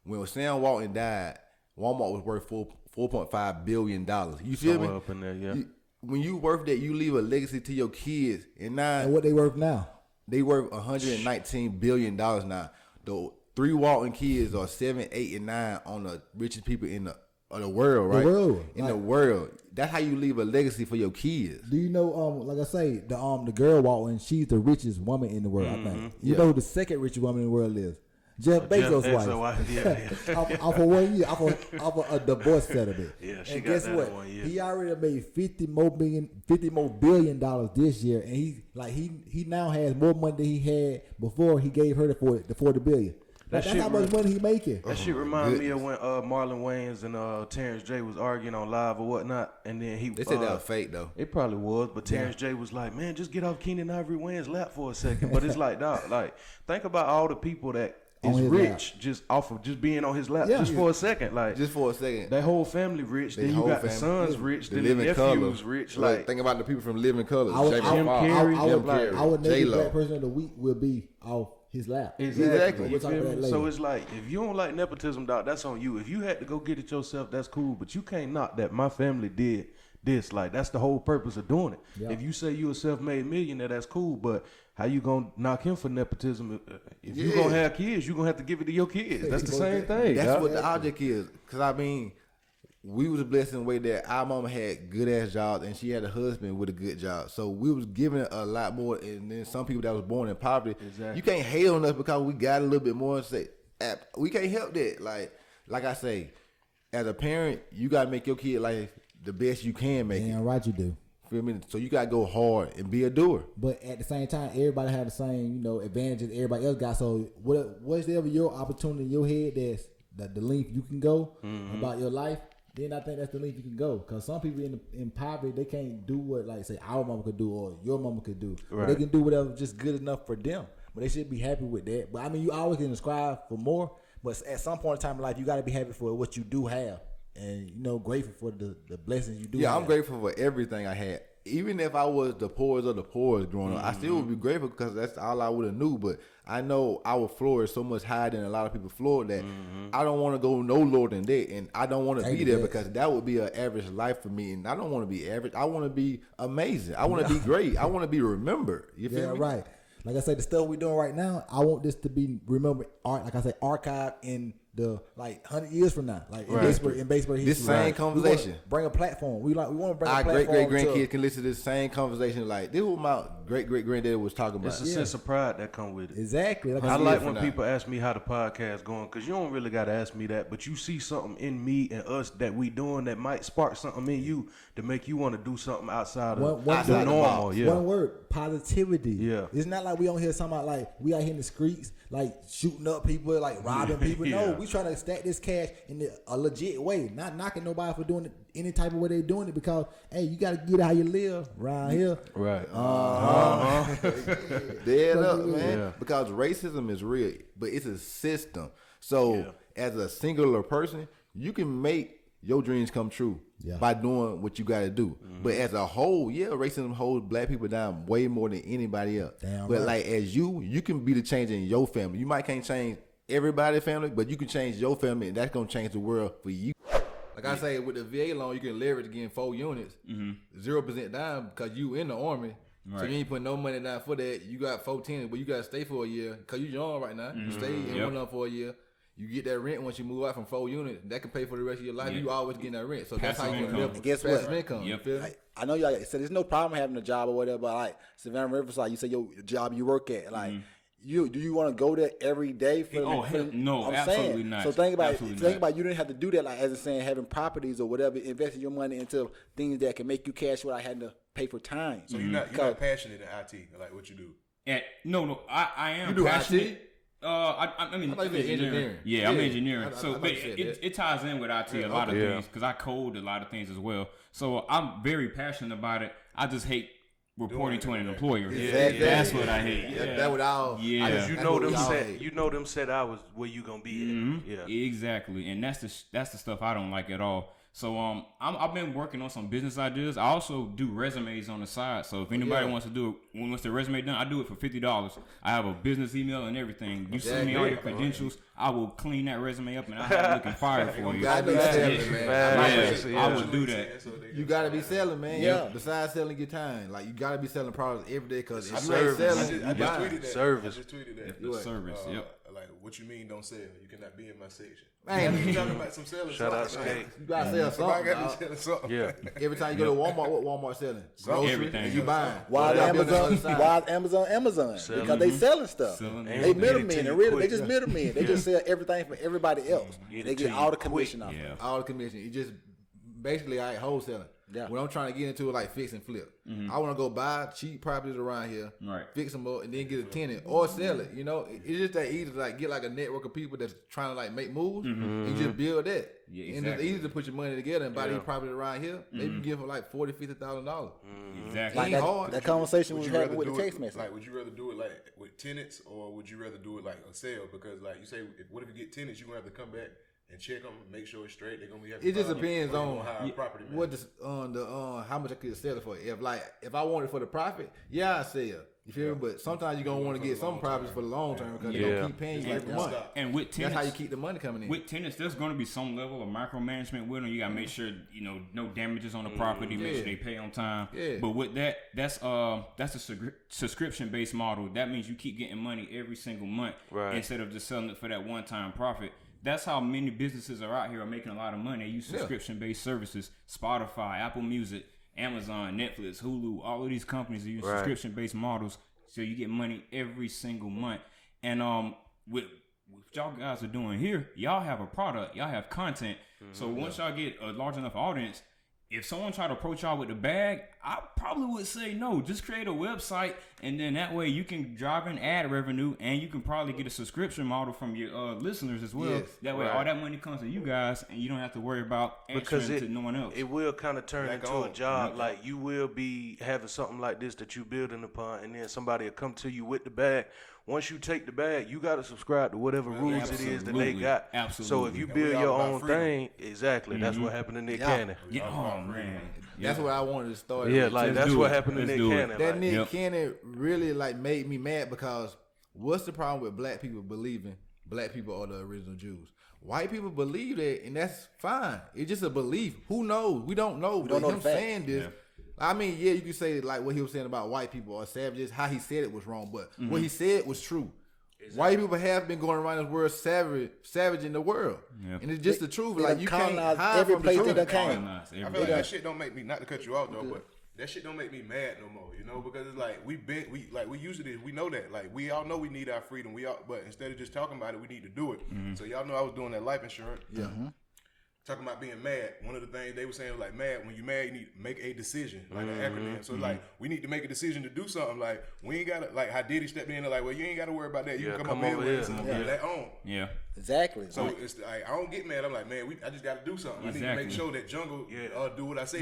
when Sam Walton died, Walmart was worth $4.5 billion. You feel Somewhere me? up in there, yeah. When you worth that, you leave a legacy to your kids. And now And what they worth now? they worth $119 billion now. The 3 Walton kids are 7, 8, and 9 on the richest people in the world, right? world. In the Like- world. That's how you leave a legacy for your kids. Do you know? Like I say, the girl Walton, she's the richest woman in the world. I think. You know who the second richest woman in the world is? Jeff Bezos' wife. Yeah. off of 1 year, off of a divorce settlement. Yeah, she and got guess that in what? 1 year. He already made $50 more billion this year, and he now has more money than he had before he gave her the $40 billion. That's shit how much money he making. That shit remind me of when Marlon Wayans and Terrence J was arguing on live or whatnot, and then They said that was fake, though. It probably was, but Terrence J was like, "Man, just get off Keenan Ivory Wayans' lap for a second." But it's like, dog, like think about all the people that On is his rich lap. just off of just being on his lap Yeah. just for a second. Like Just for a second. that whole family rich. Then you whole got the family. sons rich. The Then the Living nephews Colors. rich. Like, Like think about the people from Living Colors. I would- Jamie I would- Foxx, Carrey, Jim like, Carrey, Our naked J-Lo. black person of the week will be off his lap. Exactly. We'll You talk feel about that me? later. So it's like if you don't like nepotism, dog, that's on you. If you had to go get it yourself, that's cool. But you can't knock that my family did this. Like that's the whole purpose of doing it. Yeah. If you say you a self-made millionaire, that's cool. But how you gonna knock him for nepotism? If you gonna have kids, you gonna have to give it to your kids. That's the same thing. That's dog. what the object is. Cause I mean, we was blessed in the way that our mama had good ass jobs and she had a husband with a good job. So we was given a lot more. And then some people that was born in poverty, Exactly. you can't hate on us because we got a little bit more and say, we can't help that. Like I say, as a parent, you gotta make your kid life the best you can make it. Damn right you do. Feel me? So you gotta go hard and be a doer. But at the same time, everybody have the same, advantages everybody else got. So what's ever your opportunity in your head that's the length you can go about your life, then I think that's the length you can go. Because some people in poverty, they can't do what, like, say, our mama could do or your mama could do. Right. They can do whatever just good enough for them. But they should be happy with that. But, I mean, you always can strive for more. But at some point in time in life, you got to be happy for what you do have. And, grateful for the blessings you do have. I'm grateful for everything I had. Even if I was the poorest of the poorest growing up, I still would be grateful because that's all I would have knew. But I know our floor is so much higher than a lot of people's floor that I don't want to go no lower than that. And I don't want to be there because that would be an average life for me. And I don't want to be average. I want to be amazing. I want to be great. I want to be remembered. You feel me? Right. Like I said, the stuff we're doing right now, I want this to be remembered, like I say, archived in the 100 years from now, like in baseball history. This same conversation. We bring a platform. We want to bring Our a platform. great grandkids can listen to this same conversation. Like this, is what my great granddad was talking about. It's a sense of pride that come with it. Exactly. Like I said, like when people ask me how the podcast going because you don't really got to ask me that, but you see something in me and us that we doing that might spark something in you to make you want to do something outside of the normal. Yeah. One word: positivity. Yeah. It's not like we on here talking about like we out here in the streets like shooting up people, like robbing people. No, we trying to stack this cash in a legit way, not knocking nobody for doing it any type of way they doing it because hey, you got to get how you live around here. Right. Dead up, man. Yeah. Because racism is real, but it's a system. So as a singular person, you can make your dreams come true by doing what you got to do. But as a whole, racism holds black people down way more than anybody else. But like as you can be the change in your family. You might can't change everybody's family, but you can change your family, and that's gonna change the world for you. Like I say, with the VA loan, you can leverage again 4 units, 0% down because you in the army. Right. So you ain't putting no money down for that. You got 14, but you got to stay for a year because you young right now. You stay in one up for a year. You get that rent once you move out from 4 units. That can pay for the rest of your life. You always getting that rent. So that's how you can live. Guess passive what? income. You feel me? I know y'all said there's no problem having a job or whatever, but like Savannah Riverside, you say your job you work at, like do you want to go there every day for no, absolutely not. So think about you didn't have to do that, like as it's saying, having properties or whatever, investing your money into things that can make you cash without having to pay for time. So you're not passionate in IT, like what you do? No, I am. You do passionate. IT? I mean, I'm engineering. Yeah, I'm engineering. So it ties in with IT a lot of things because I code a lot of things as well. So I'm very passionate about it. I just hate reporting to an employer. That's what I hate. That would all. Because you know them set hours where you gonna be at. Yeah, exactly. And that's the stuff I don't like at all. So I've been working on some business ideas. I also do resumes on the side. So if anybody wants their resume done, I do it for $50. I have a business email and everything. You send me all your credentials, I will clean that resume up and I have it looking fire for you. Gotta be selling, man. I would do that. You gotta be selling, man. Yeah. Besides selling your time, like you gotta be selling products every day because if you ain't selling, I just tweeted that. Service. I just tweeted that. Service. Like what you mean? Don't sell. You cannot be in my section. Man, you talking about some selling? Shout out Skate. You gotta sell something. I gotta be selling something. Yeah. Every time you go to Walmart, what Walmart selling? Grocery, Everything. you buying. Why Amazon? Because they selling stuff. They middlemen, and really they just middlemen. They just sell everything for everybody else. They get all the commission off. All the commission. You just basically wholesaling. Yeah. When I'm trying to get into it, like fix and flip, I want to go buy cheap properties around here, Right. fix them up, and then get a tenant or sell it. You know, it's just that easy to like get like a network of people that's trying to like make moves and just build that. Yeah, And it's exactly. easy to put your money together and buy these properties around here. Maybe give them like $40,000-$50,000. Exactly. Like Ain't hard. that conversation Would we you had rather with do the text it message. like? Would you rather do it like with tenants, or would you rather do it like a sale? Because like you say, what if you get tenants, you gonna have to come back and check them, make sure it's straight. They're gonna be. It just depends on property. what the how much I could sell it for. If I want it for the profit, I sell. You feel me? But sometimes you're gonna want to get some profits for the long term because they're gonna keep paying you every month. And with That's tenants, how you keep the money coming in. with tenants, there's going to be some level of micromanagement with them. You got to make sure no damages on the property. Make sure they pay on time. Yeah. But with that's a subscription based model. That means you keep getting money every single month instead of just selling it for that one time profit. That's how many businesses are out here are making a lot of money. They use subscription based services. Spotify, Apple Music, Amazon, Netflix, Hulu. All of these companies use subscription based models. So you get money every single month. And with what y'all guys are doing here, y'all have a product, y'all have content. So once y'all get a large enough audience, if someone tried to approach y'all with the bag, I probably would say no. Just create a website, and then that way you can drive in ad revenue, and you can probably get a subscription model from your listeners as well. Yes. That way all that money comes to you guys, and you don't have to worry about Because answering to no one else. it will kind of turn into a job. Like you will be having something like this that you building upon, and then somebody will come to you with the bag. Once you take the bag, you got to subscribe to whatever rules it is that they got. Absolutely. So if you build your own thing, exactly, that's what happened to Nick Cannon. Yeah, oh man, That's what I wanted to start. Yeah, with. like Let's that's do what it. happened to Let's Nick do it. Cannon. That Like, Nick Cannon really like made me mad because what's the problem with black people believing black people are the original Jews? White people believe that, and that's fine. It's just a belief. Who knows? We don't know. don't know him the facts. saying this. I mean, you can say like what he was saying about white people or savages. How he said it was wrong, but what he said was true. White people have been going around this world savage in the world, and it's just the truth. Like you can't colonize hide every from place the they truth. done came. I feel like that shit don't make me, not to cut you off though, but that shit don't make me mad no more, you know, because it's like we used to this, we know that, like we all know we need our freedom, but instead of just talking about it, we need to do it. So y'all know I was doing that life insurance. Yeah. Talking about being mad. One of the things they were saying was like, mad, when you're mad, you need to make a decision, like an acronym. So like, we need to make a decision to do something. Like, we ain't got to, like, how Diddy stepped in and like, well, you ain't got to worry about that. You can come over here with something that on. Yeah. Exactly. So it's like, I don't get mad. I'm like, man, I just got to do something. I need to make sure that Jungle do what I say.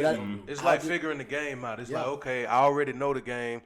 it's like figuring the game out. It's like, okay, I already know the game,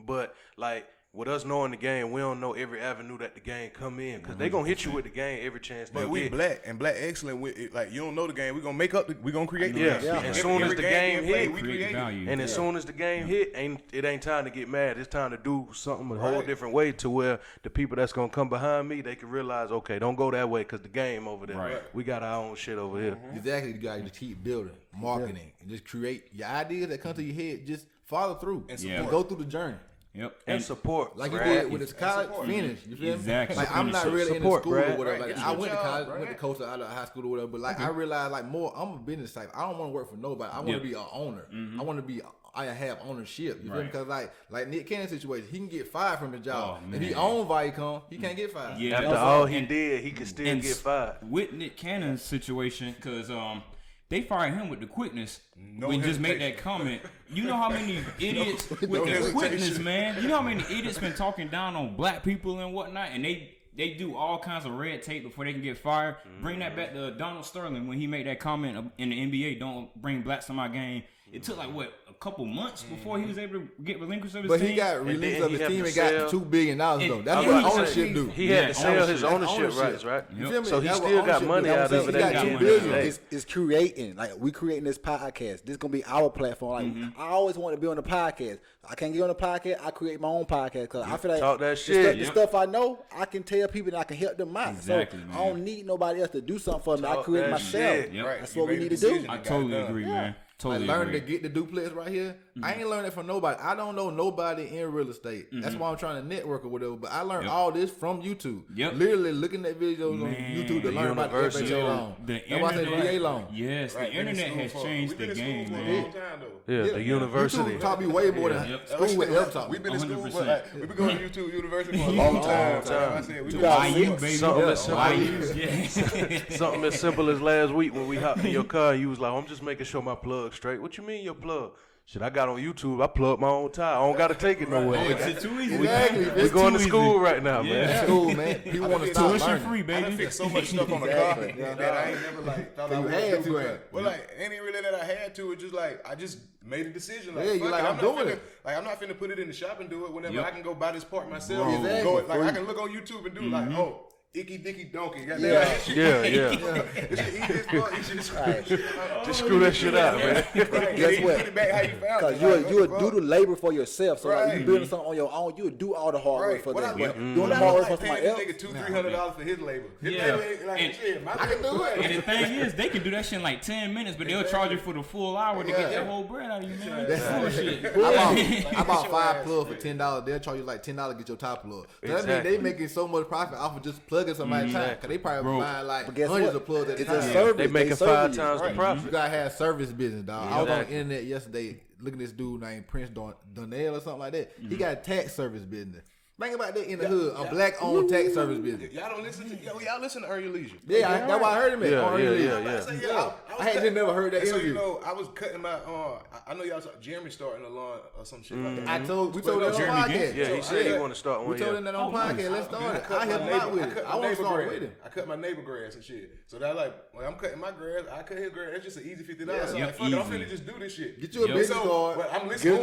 but like with us knowing the game, we don't know every avenue that the game come in because they gonna hit you with the game every chance they But we get. black and black excellent with it. Like, you don't know the game. We gonna make up. We gonna create the game. As soon as the game hit, we Create create value. and as soon as the game hit, it ain't time to get mad. It's time to do something a whole different way to where the people that's gonna come behind me, they can realize, okay, don't go that way because the game over there. Right. We got our own shit over here. Exactly, you got to keep building, marketing, and just create your ideas that come to your head. Just follow through and go through the journey. Yep. And support. Like you Brad. did with this college finish. You feel Exactly. me? Like I'm not really Support, in the school Brad. or whatever. Right. Like, I went to college, went to Coastal out of high school or whatever. But like I realized like more, I'm a business type. I don't want to work for nobody. I want to be an owner. I want to be. I have ownership. You feel me? Because like Nick Cannon's situation, he can get fired from his job. If he owns Viacom, he can't get fired. Yeah. After all he did, he could still get fired. With Nick Cannon's situation, because they fired him with the quickness. We just made that comment. You know how many idiots with the quickness, man. You know how many idiots been talking down on black people and whatnot, and they do all kinds of red tape before they can get fired. Bring that back to Donald Sterling when he made that comment in the NBA, don't bring blacks to my game. It took like a couple months before he was able to get relinquished of his But team. he got released of he his had team to and got sell. $2 billion though. And- That's and what he said ownership do. He had to sell his ownership. ownership rights, right? You feel me? So he That's still what got ownership money do. out of He it got at the $2 end of the billion. day. It's creating. Like we creating this podcast. This gonna be our platform. Like I always want to be on the podcast. I can't get on the podcast. I create my own podcast because I feel like Talk that the shit. The stuff I know, I can tell people and I can help them out. Exactly, so man. I don't need nobody else to do something for me. I create it that myself. shit. Yep. Right. That's You what we made a need to do. decision I and got it totally done. agree, man. Like Totally learning agree. to get the duplex right here. I ain't learned it from nobody. I don't know nobody in real estate. That's why I'm trying to network or whatever. But I learned all this from YouTube. Literally looking at videos on YouTube to learn about the FHA loan. That's why I say VA loan. Yes, the internet has changed the game, man. Yeah, the university. YouTube taught me way more than school would ever taught me. We've been in school, but we've been going to YouTube University for a long time. I said, YU, baby. Something as simple as last week when we hopped in your car, you was like, I'm just making sure my plug's straight. What you mean your plug? Shit, I got on YouTube. I plugged my own tire. I don't got to take it nowhere. It's too easy. We're going to school right now, man. School, man. People want to start Tuition learning. free, baby. I done fixed so much stuff on the car that I ain't never like thought I would had do. to. Well, like, ain't even really that I had to. It's just like I just made a decision. Like, Yeah, you fuck like, it. I'm doing not finna, it. Like, I'm not finna put it in the shop and do it whenever Yep. I can go buy this part myself. Exactly. Go, like, I can look on YouTube and do like, oh, Icky Dicky Donkey. Yeah. It's the easiest part. You should Just screw that shit out, man. Guess what? Put it back how you found it. Because you Like, would do the labor for yourself. So like Right. you building something on your own, you would do all the hard work Right. for What them. I- But what- doing the I hard work like for paying somebody this else. nigga $200-300 for his labor. His Yeah. labor, like, And- shit, I can do it. And the thing is, they can do that shit in like 10 minutes, but they'll charge you for the full hour to get that whole bread out of you, man. That's bullshit. I bought 5 plugs for $10. They'll charge you like $10 to get your top plug. So that means they making so much profit off of just plugging somebody's time. Cause they probably buying like guess hundreds what? of plugs at a It's a time. service. They making serve 5 you. times the You profit. gotta have service business, dog. I was on the Exactly. internet yesterday looking at this dude named Prince Donnell or something like that. He got a tax service business. Think about that in the hood, a black-owned tax service business. Y'all don't listen to y'all listen to Earn Your Leisure. Yeah, that's why I heard him at. Yeah, on yeah, Early yeah, Leisure. yeah. I had just never heard that And so interview. you know, I was cutting my I know y'all saw Jeremy starting a lawn or some shit like that. we told that on Jeremy podcast. Gant? Yeah, he said he want to start We one. told Yeah. him that on podcast. Let's start it. I helped him out with it. I want to start with him. I cut my neighbor grass and shit. So that like when I'm cutting my grass, I cut his grass. That's just an easy $50. So I'm like, fuck it, I'm finna just do this shit. Get you a Yep. business So card. but I'm listening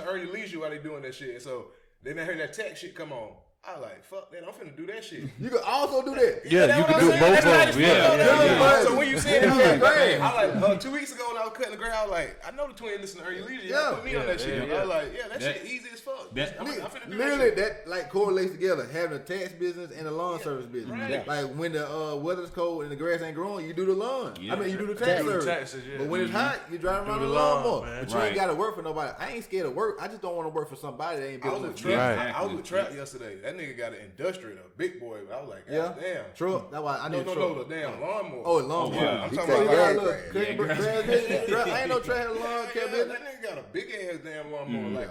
to Earn Your Leisure while they doing that shit. And so then I heard that tax shit come on. I like, fuck that, I'm finna do that shit. You can also do that. Yeah, you can do both of them. Yeah. So when you said that, I like 2 weeks ago when I was cutting the grass, I was like, I know the twin listen to Earn Your Leisure. Y'all put me on that shit. I was like, yeah, that shit easy as fuck. I'm finna do that Literally, shit. that like correlates together. Having a tax business and a lawn service business. Right. Like when the weather's cold and the grass ain't growing, you do the lawn. Yeah. I mean, you do the tax service. taxes, yeah. But when it's hot, you drive around the the lawnmower. lawn, man. But you ain't got to work for nobody. I ain't scared of work. I just don't want to work for somebody that ain't I was building with a Trap. Right. I was with Trap yesterday. That nigga got an industrial, a big boy. I was like, God damn. Truck. That's why I need a truck. No, the damn lawnmower. Oh, a lawnmower. yeah. I'm He talking got about a like, little cutting grass business. Trap. I ain't no Trap had a lawn yeah, care that business. nigga got a big ass damn lawnmower, like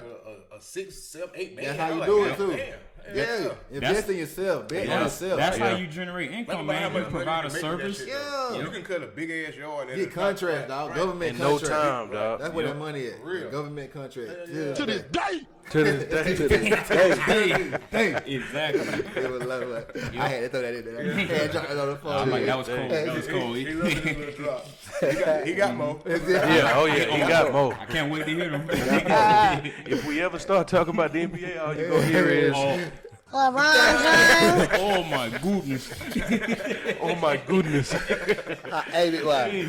a 6, 7, 8 man. That's how you I'm do like, it too. damn. Yeah, invest in yourself. Bet on yourself. That's how you generate income, Think about how man. You much money provide a you can make with that service. shit, Yeah. though. You can cut a big ass yard. Get contracts, dog. Government In no contracts. time, dog. That's where that money at. real. Government contract. Yeah. To this day. To this day. Exactly. It was like, I had to throw that in there. I had dropped it on the phone. I'm like, that was cold. That was cold. He loves his little drop. He got more. Yeah, oh yeah, he got more. I can't wait to hear them. If we ever start talking about the NBA, all you gonna hear is, Oh my goodness. oh my goodness. Hey, big why?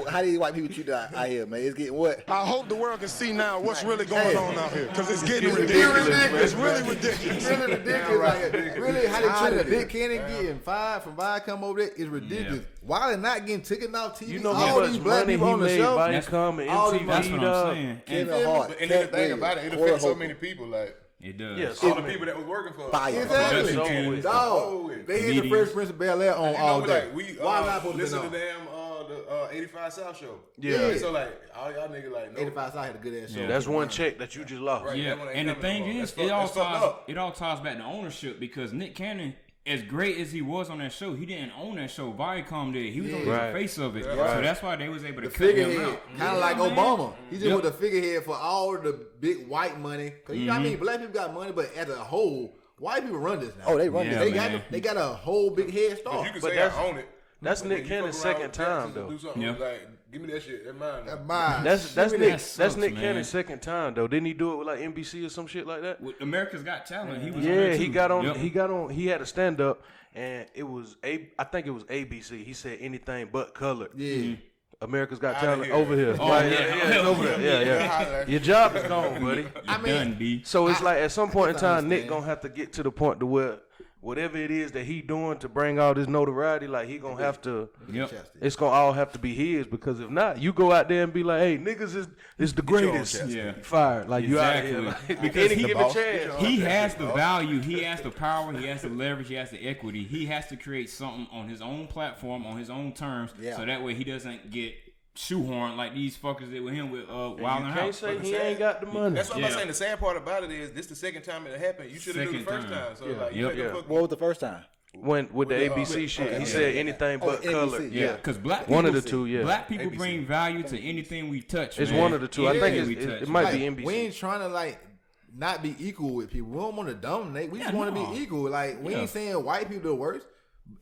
How do these white people treat out here, man? It's getting what? I hope the world can see now what's really going on out here, because it's getting ridiculous. It's really ridiculous. Really ridiculous. Like, really, how they treat a big Kenny getting fired from Viacom over there is ridiculous. Why they not getting taken off TV? You know all how these much black money people he on the made show. by Viacom and all these- That's MTV, what I'm dog. saying. Kevin Hart, And then the thing about it, it affects so many people. Like, It does. Yes. all the people that was working for us. Fire. Exactly. That's over with. Dog, they hit the Fresh Prince of Bel-Air on You know, all day. like, we Why not supposed to listen to be damn the 85 South show. Yeah. And so like all y'all niggas like no. 85 South had a good ass show. That's one check that you just lost. Right. Yeah, that one ain't and the coming thing no more. is, That's fucked up. it all ties back to ownership because Nick Cannon, as great as he was on that show, he didn't own that show. Viacom did. He was only Right. the face of it, so that's why they was able to The cut him figurehead, out. kind of like man. Obama. He just Yep. was the figurehead for all the big white money. Cause you know what I mean, black people got money, but as a whole, white people run this now. Oh, they run Yeah, this. They got a whole big head start. You can But say that's- I own it. That's But Nick when you Cannon's fuck around second with time, taxes and though. do something Yeah. like, give me that shit. That's mine. That's mine. That's That Nick sucks, Nick man. Cannon's second time though. Didn't he do it with like NBC or some shit like that? With America's Got Talent, he was on Yeah, there he too. got on. Yep. He got on. He had a stand up, and it was I think it was ABC. He said anything but colored. Yeah. America's Got Outta Talent here. over here. Oh, Right, yeah. it's over there. Yeah. Your job is gone, buddy. You done, B. So it's like at some point in time, Nick gonna have to get to the point to where whatever it is that he doing to bring all this notoriety, like he gonna have to. It's gonna all have to be his, because if not, you go out there and be like, "Hey, niggas is the greatest." Fired. Like you out here. Like, because any given chance. He has the value. He has the power. He has the leverage. He has the equity. He has to create something on his own platform, on his own terms, so that way he doesn't get shoehorned like these fuckers did with him with Wild and Out. You can't say he ain't got the money. That's what I'm saying. The sad part about it is this the second time it happened. You should have done the first time. So like, what was the first time? When with the ABC shit, he said anything but color. Because black people, one of the two. Black people bring value to anything we touch. It's one of the two. I think it might be NBC. We ain't trying to like not be equal with people. We don't want to dominate. We just want to be equal. Like we ain't saying white people the worst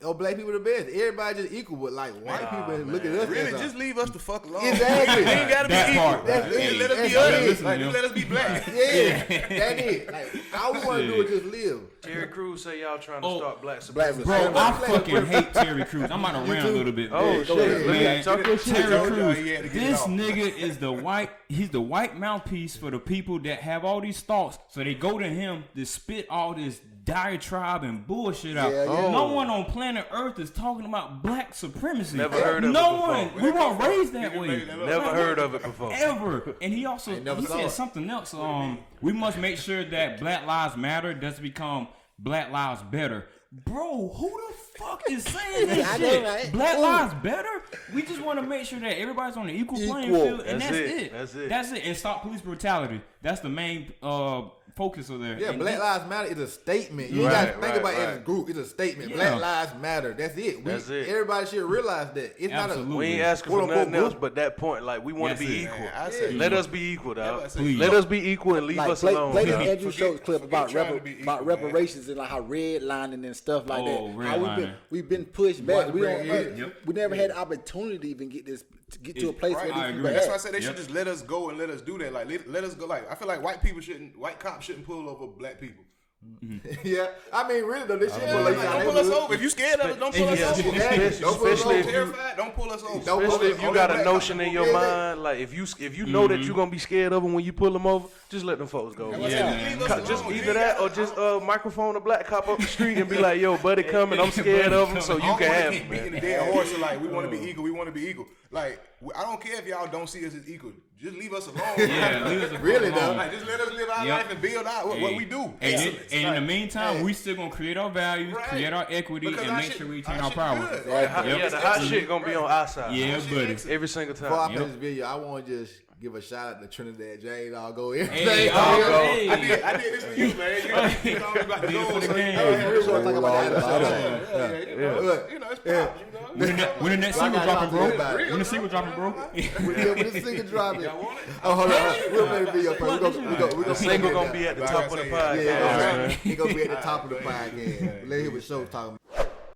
or black people the best. Everybody just equal, but like white people look at us. Really, just leave us the fuck alone. Exactly. We ain't gotta be equal. That's it. Let us be us. Like, let us be black. Yeah, that's it. Like all we want to do is just live. Terry Crews say y'all trying to start black supremacy. Bro, I fucking hate Terry Crews. I'm about to rant a little bit. Oh shit, man. Talk your shit. Terry Crews, this nigga is he's the white mouthpiece for the people that have all these thoughts. So they go to him to spit all this diatribe and bullshit out. No one on planet Earth is talking about black supremacy. Never heard of it No before. one. We weren't raised that way. Never heard of it before. Ever. And he also said something else. We must make sure that Black Lives Matter does become Black Lives Better. Bro, who the fuck is saying this shit? Right? Black Lives Better? We just want to make sure that everybody's on the equal playing field, and that's it. That's it. And stop police brutality. That's the main focus of there. Yeah, and Black Lives Matter is a statement. You got to think about it as a group. It's a statement. Yeah. Black Lives Matter. That's it. That's it. Everybody should realize that. It's Absolutely. not a. We ain't asking for nothing else but that point. Like, we want to be equal. Let us be equal, dog. Let us be equal and leave us alone. Play the Andrew Schultz clip about reparations and like how redlining and stuff like that. How we've been pushed back. We never had the opportunity to even get to a place where these people That's why I at. said they should just let us go and let us do that. Like let us go. Like I feel like white cops shouldn't pull over black people. Yeah, I mean, really though, this shit. Don't pull us over. If you scared of us, don't pull us over. Especially if terrified, don't pull us over. Especially if you got a notion in your mind, like if you know that you're gonna be scared of them when you pull them over, just let them folks go. Just either that or just microphone a black cop up the street and be like, "Yo, buddy, coming. I'm scared of him, so you can have him." Beating the dead horse, like we want to be equal. We want to be equal. Like I don't care if y'all don't see us as equal. Just leave us alone. Yeah, leave us really alone. though. Like just let us live our life and build out what we do. And in the meantime, we still gonna create our values, create our equity, and make sure we retain our power. Yeah, the hot shit gonna be on our side. Yeah, buddy. Every single time. Before I finish this video, I want to just give a shout out to Trinidad James. I'll go in. Hey, I did this for you, man. You know about the goals. You know, it's props, you know. When the next single dropping, bro? When the single dropping, bro? When the single dropping. Oh, hold on. We'll make a video first. The single gonna be at the top of the podcast. He gonna be at the top of the podcast. Let's hear what Show's talking about.